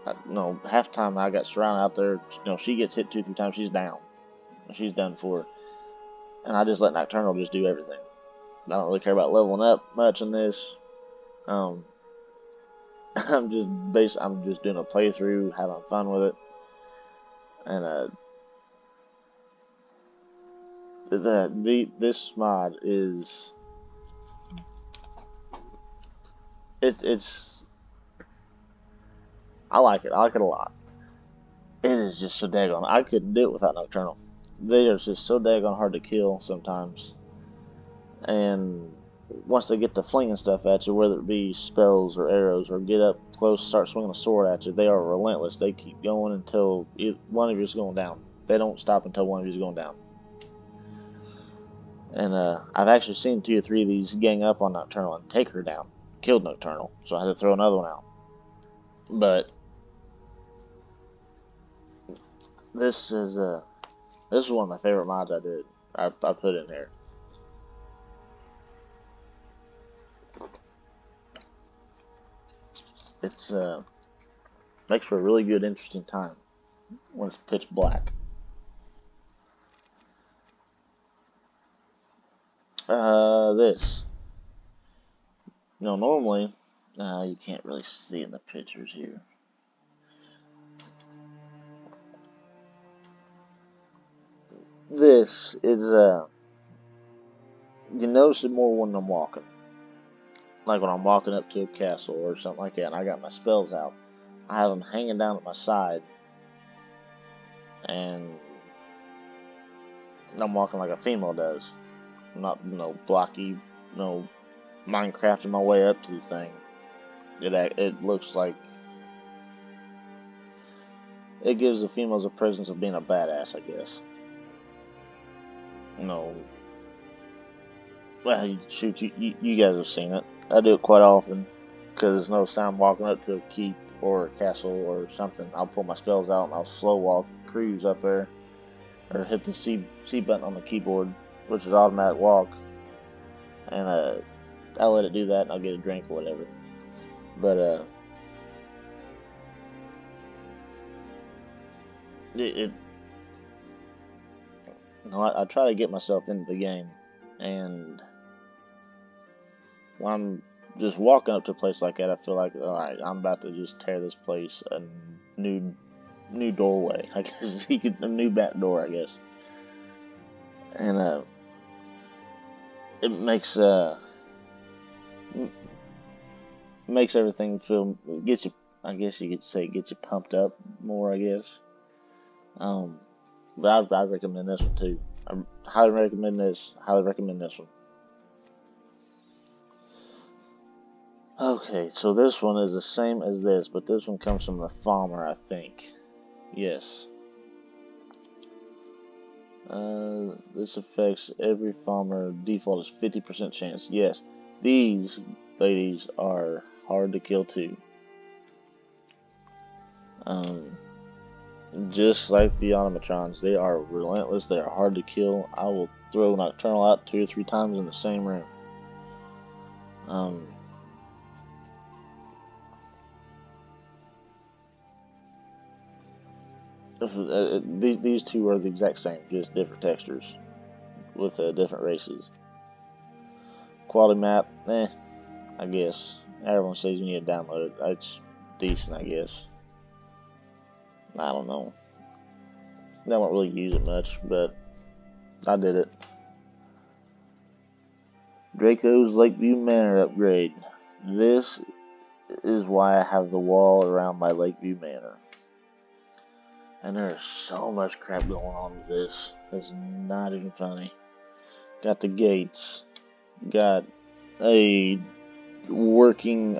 Half the time I got surrounded out there, she gets hit 2-3 times, she's down. She's done for. And I just let Nocturnal just do everything. I don't really care about leveling up much in this. I'm just doing a playthrough, having fun with it. And this mod is it's I like it. I like it a lot. It is just so daggone. I couldn't do it without Nocturnal. They are just so daggone hard to kill sometimes. And once they get to flinging stuff at you, whether it be spells or arrows, or get up close, start swinging a sword at you, they are relentless. They keep going until one of you is going down. They don't stop until one of you is going down. And I've actually seen 2 or 3 of these gang up on Nocturnal and take her down. Killed Nocturnal, so I had to throw another one out. But this is one of my favorite mods I put in here. It's makes for a really good, interesting time when it's pitch black. This. Normally, you can't really see in the pictures here. This is, you notice it more when I'm walking. Like when I'm walking up to a castle or something like that, and I got my spells out. I have them hanging down at my side, and I'm walking like a female does. I'm not, blocky, Minecrafting my way up to the thing. It looks like it gives the females a presence of being a badass, I guess. Well, shoot, you guys have seen it. I do it quite often because there's no sound walking up to a keep or a castle or something. I'll pull my spells out and I'll slow walk, cruise up there, or hit the C button on the keyboard, which is automatic walk, and I'll let it do that and I'll get a drink or whatever. But I try to get myself into the game, and when I'm just walking up to a place like that, I feel like, alright, I'm about to just tear this place a new new doorway. I guess he could a new back door, I guess. And it makes everything feel, gets you, I guess you could say, gets you pumped up more, I guess. But I'd recommend this one too. I highly recommend this. Highly recommend this one. Okay, so this one is the same as this, but this one comes from the farmer, I think. Yes. This affects every farmer. Default is 50% chance. Yes. These ladies are hard to kill too. Just like the automatrons, they are relentless. They are hard to kill. I will throw Nocturnal out 2 or 3 times in the same room. These two are the exact same, just different textures with different races. Quality map, I guess. Everyone says you need to download it. It's decent, I guess. I don't know. I don't really use it much, but I did it. Draco's Lakeview Manor upgrade. This is why I have the wall around my Lakeview Manor. And there's so much crap going on with this. It's not even funny. Got the gates. Got a working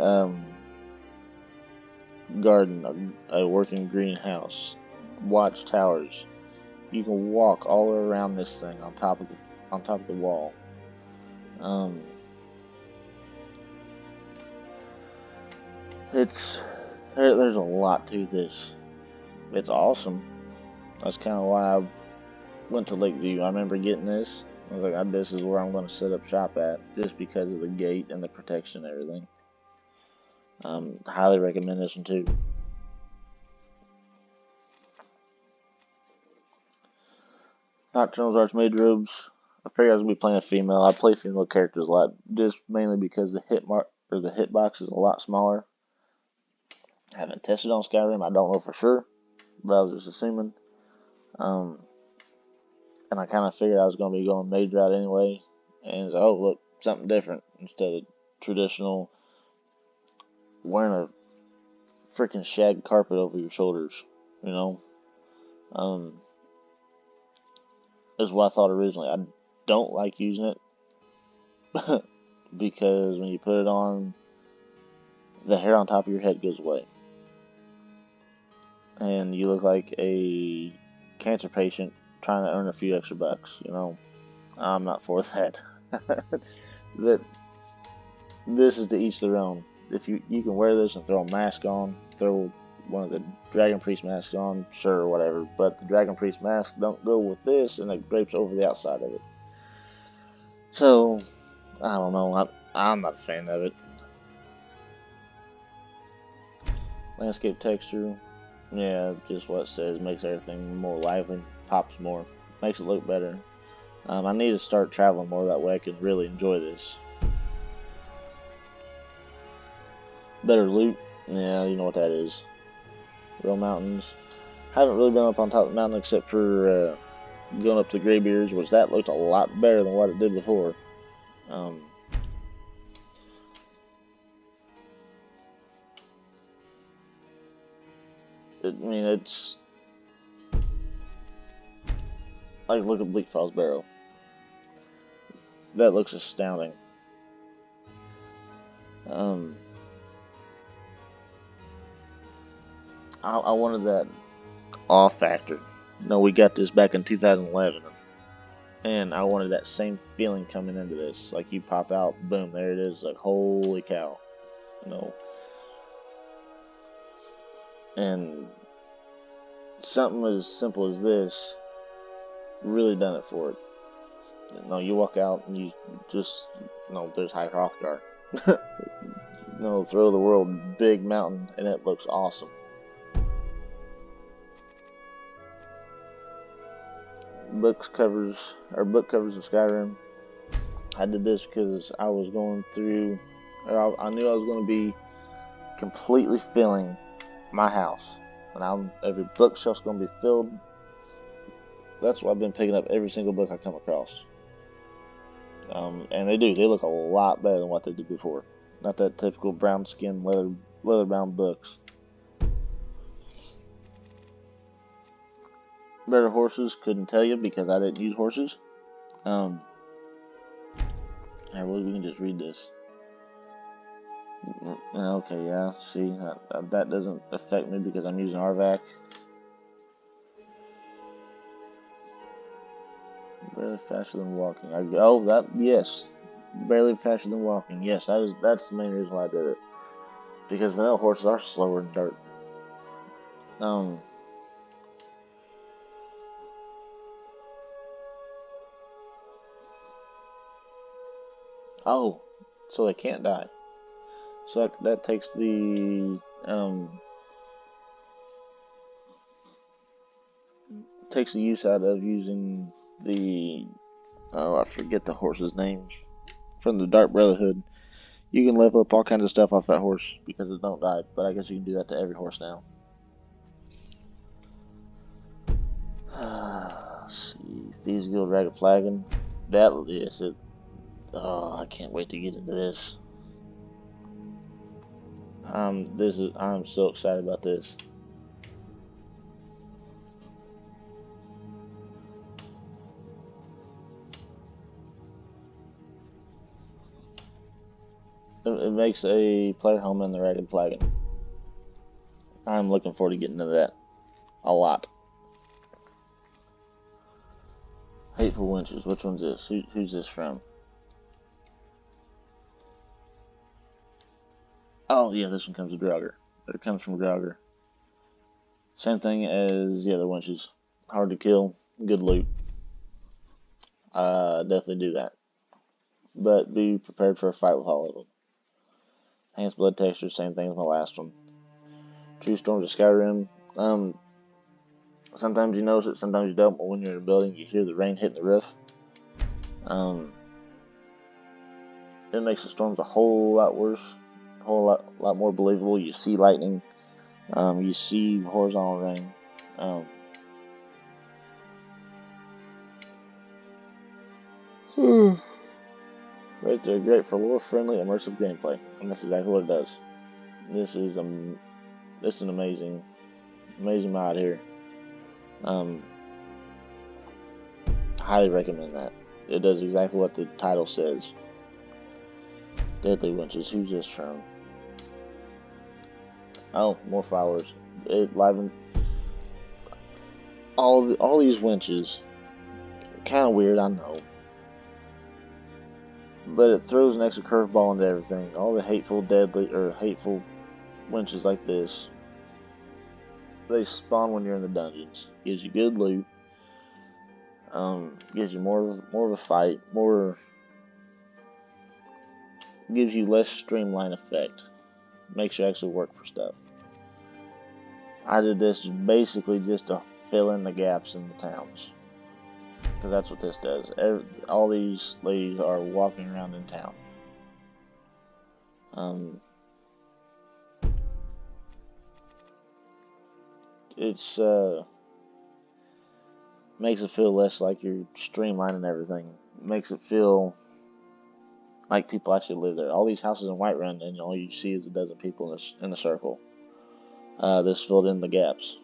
garden, a working greenhouse, watchtowers. You can walk all around this thing on top of the wall. There's a lot to this. It's awesome. That's kind of why I went to Lakeview. I remember getting this. I was like, this is where I'm going to set up shop at, just because of the gate and the protection and everything. Highly recommend this one too. Nocturnal's Archmage robes. I figured I was going to be playing a female. I play female characters a lot, just mainly because the hitbox is a lot smaller. I haven't tested on Skyrim. I don't know for sure, but I was just assuming. And I kind of figured I was going to be going mage route anyway. And oh, look, something different instead of traditional wearing a freaking shag carpet over your shoulders, you know. That's what I thought originally. I don't like using it because when you put it on, the hair on top of your head goes away. And you look like a cancer patient trying to earn a few extra bucks, you know. I'm not for that. This is to each their own. If you can wear this and throw a mask on, throw one of the Dragon Priest masks on, sure, whatever. But the Dragon Priest mask don't go with this, and it drapes over the outside of it. So, I don't know. I'm not a fan of it. Landscape texture, yeah, just what it says. Makes everything more lively, pops more, makes it look better. I need to start traveling more, that way I can really enjoy this. Better loot, yeah, you know what that is. Real mountains. Haven't really been up on top of the mountain except for going up to the Greybeards, which that looked a lot better than what it did before. I mean, it's like, look at Bleak Falls Barrow. That looks astounding. I wanted that awe factor. No, we got this back in 2011, and I wanted that same feeling coming into this. Like, you pop out, boom, there it is. Like, holy cow, you know. And something as simple as this really done it for it. No, you walk out and you just, no, there's High Hrothgar. No, throw the world big mountain, and it looks awesome. Book covers of Skyrim. I did this because I was going through, or I knew I was going to be completely filling my house and every bookshelf's gonna be filled. That's why I've been picking up every single book I come across. And they look a lot better than what they did before. Not that typical brown skin leather bound books. Better horses, couldn't tell you because I didn't use horses. Here, we can just read this. Okay, yeah, see, that doesn't affect me because I'm using RVAC. Barely faster than walking. Yes. Barely faster than walking. Yes, that's the main reason why I did it. Because vanilla horses are slower in dirt. Oh, so they can't die. So that takes the use out of using the I forget the horse's name from the Dark Brotherhood. You can level up all kinds of stuff off that horse because it don't die, but I guess you can do that to every horse now. Let's see, Thieves Guild Ragged Flagon. Oh, I can't wait to get into this. I'm so excited about this. It makes a player home in the Ragged Flagon. I'm looking forward to getting into that a lot. Hateful Wenches. Which one's this? Who's this from? Oh, yeah, this one comes with Draugr. It comes from Draugr. Same thing as the other wenches. Hard to kill, good loot. Definitely do that. But be prepared for a fight with all of them. Enhanced blood texture, same thing as my last one. True Storms of Skyrim. Sometimes you notice it, sometimes you don't, but when you're in a building, you hear the rain hitting the roof. It makes the storms a whole lot worse, a whole lot more believable. You see lightning, you see horizontal rain. Right there, great for lore-friendly, immersive gameplay, and that's exactly what it does. This is an amazing mod here. Highly recommend that. It does exactly what the title says. Deadly Wenches. Who's this from? Oh, more followers. It livened all these wenches. Kind of weird, I know, but it throws an extra curveball into everything. All the hateful wenches like this, they spawn when you're in the dungeons. Gives you good loot. Gives you more of a fight. Gives you less streamline effect. Makes you actually work for stuff. I did this basically just to fill in the gaps in the towns, because that's what this does. All these ladies are walking around in town. It's makes it feel less like you're streamlining everything. It makes it feel like people actually live there. All these houses in Whiterun, and all you see is a dozen people in a circle. This filled in the gaps.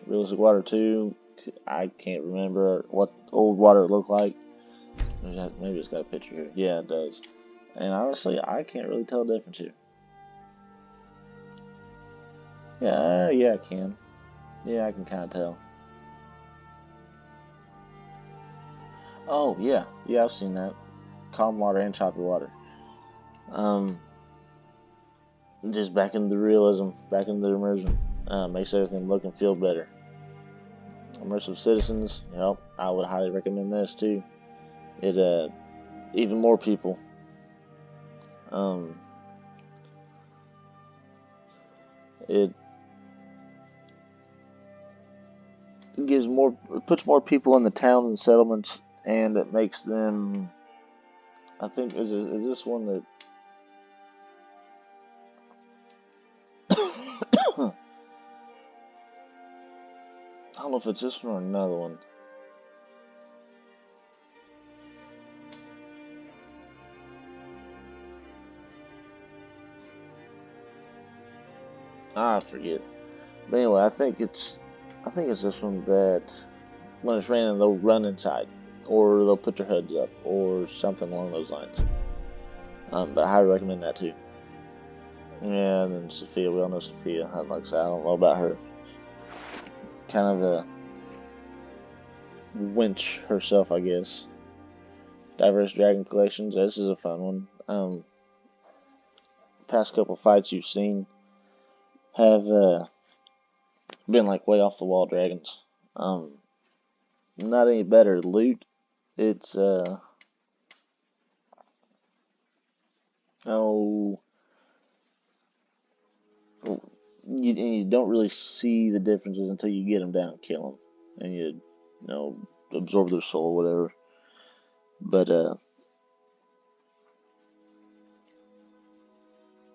Realistic Water 2, I can't remember what old water looked like. Maybe it's got a picture here. Yeah, it does. And honestly, I can't really tell the difference here. Yeah, I can. Yeah, I can kind of tell. Oh, yeah, I've seen that. Calm water and choppy water. Just back into the realism, back into the immersion. Makes everything look and feel better. Immersive Citizens, yep, I would highly recommend this too. It, even more people. It puts more people in the towns and settlements, and it makes them. I think is this one that. I don't know if it's this one or another one. I forget. But anyway, I think it's this one that when it's raining they'll run inside, or they'll put their heads up, or something along those lines. But I highly recommend that too. Yeah, and then Sophia, we all know Sophia. Like I said, I don't know about her. Kind of a winch herself, I guess. Diverse Dragon Collections. This is a fun one. Past couple fights you've seen have been like way off the wall dragons. Not any better loot. It's you don't really see the differences until you get them down and kill them, and you absorb their soul or whatever. But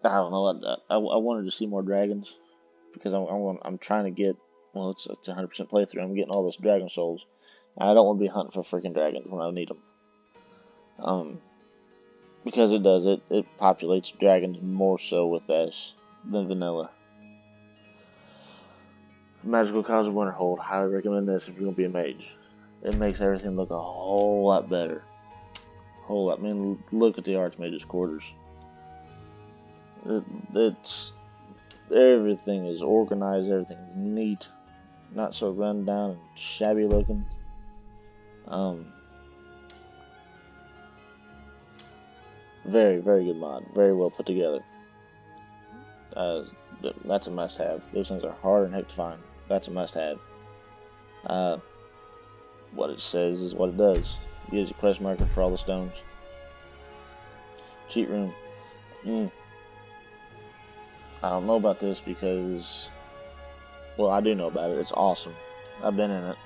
I don't know. I wanted to see more dragons because I'm trying to get, well, it's 100% playthrough. I'm getting all those dragon souls. I don't want to be hunting for freaking dragons when I need them. Because it does it populates dragons more so with this than vanilla. Magical Cause of Winterhold. Highly recommend this if you're gonna be a mage. It makes everything look a whole lot better. Whole lot. I mean, look at the Archmage's quarters. It's everything is organized. Everything's neat. Not so run down and shabby looking. Very, very good mod. Very well put together. That's a must-have. Those things are hard and heck to find. That's a must-have. What it says is what it does. Use a quest marker for all the stones. Cheat room. I don't know about this because, well, I do know about it. It's awesome. I've been in it.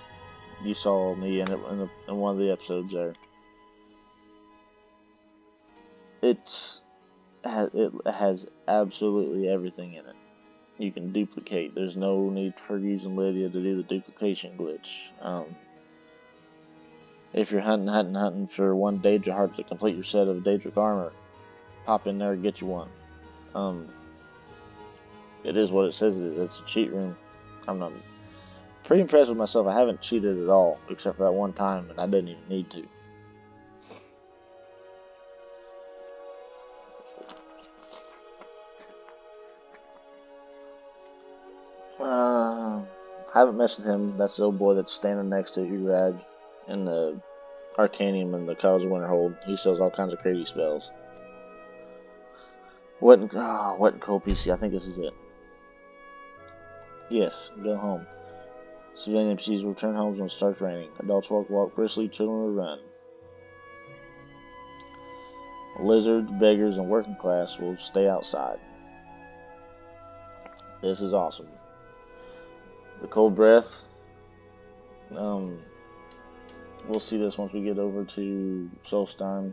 You saw me in it in one of the episodes there. It has absolutely everything in it. You can duplicate. There's no need for using Lydia to do the duplication glitch. If you're hunting for one Daedra heart to complete your set of Daedric armor, pop in there and get you one. It is what it says it is. It's a cheat room. I'm pretty impressed with myself. I haven't cheated at all, except for that one time, and I didn't even need to. I haven't messed with him. That's the old boy that's standing next to Urag in the Arcanium and the College of Winterhold. He sells all kinds of crazy spells. Wet and cold PC. I think this is it. Yes, go home. Civilian NPCs will return homes when it starts raining. Adults walk briskly, children will run. Lizards, beggars, and working class will stay outside. This is awesome. The cold breath. We'll see this once we get over to Solstein.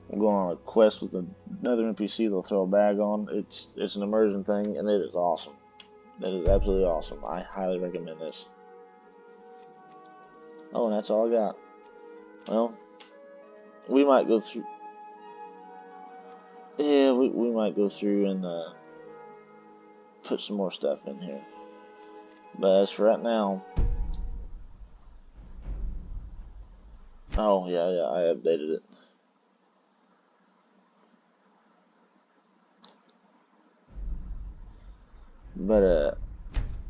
We'll go on a quest with another NPC they'll throw a bag on. It's an immersion thing, and it is awesome. That is absolutely awesome. I highly recommend this. Oh, and that's all I got. Well, we might go through. Yeah, we might go through and put some more stuff in here. But as for right now, oh yeah, I updated it. But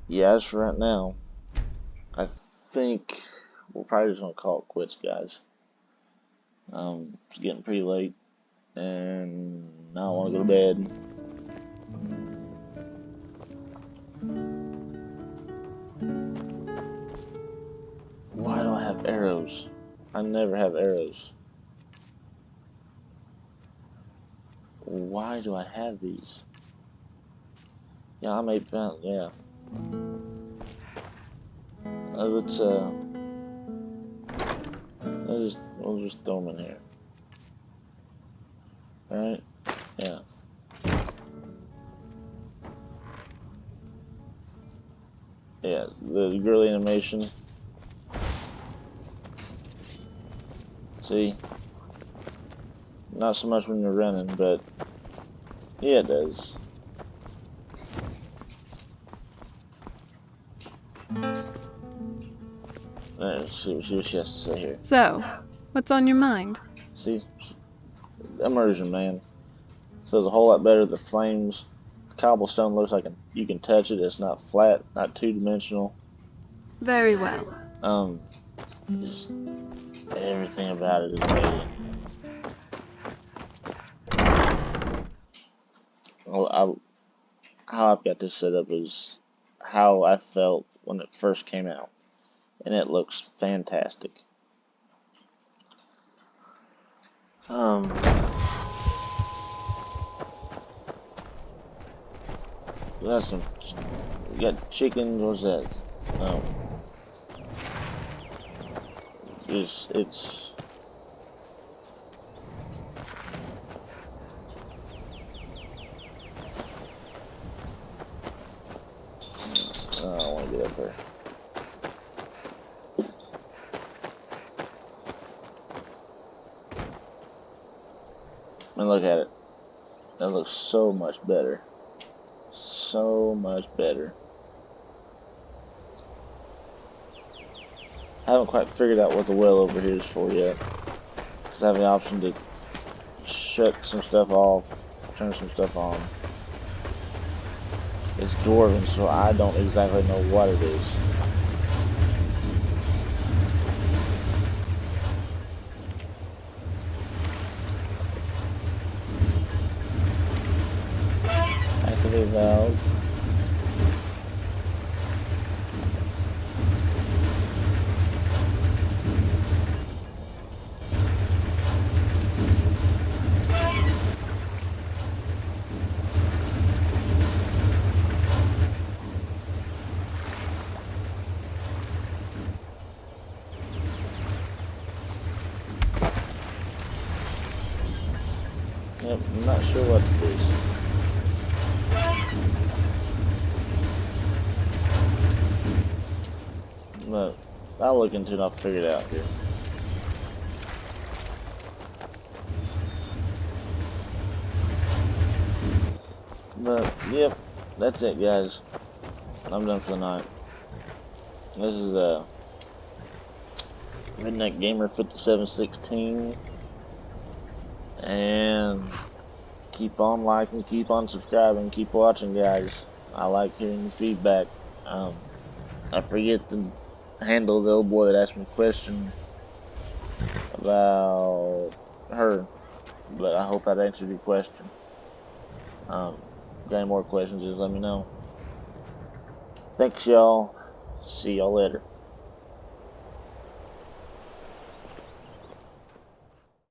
yeah, as for right now, I think we're probably just gonna call it quits, guys. It's getting pretty late, and now I want to go to bed. Why do I have arrows? I never have arrows. Why do I have these? Yeah, I made found. Yeah. Let's we'll just throw them in here. All right. Yeah. Yeah, the girly animation. See? Not so much when you're running, but yeah, it does. Let's see what she has to say here. So, what's on your mind? See? Immersion, man. So it's a whole lot better. The flames, cobblestone looks like you can touch it. It's not flat, not two-dimensional. Very well. Just everything about it is amazing. Well, how I've got this set up is how I felt when it first came out, and it looks fantastic. We got chickens. What's that? It's. I don't want to get up there. And look at it. That looks so much better. So much better. I haven't quite figured out what the well over here is for yet. Because I have the option to shut some stuff off, turn some stuff on. It's dwarven, so I don't exactly know what it is. Activate valve. Yep, I'm not sure what to do. But I'll look into it, I'll figure it out here. But, yep, that's it, guys. I'm done for the night. This is Midnight Gamer 5716. And keep on liking, keep on subscribing, keep watching, guys. I like hearing the feedback. I forget to handle the old boy that asked me a question about her, but I hope that answered your question. Got any more questions, just let me know. Thanks, y'all. See y'all later.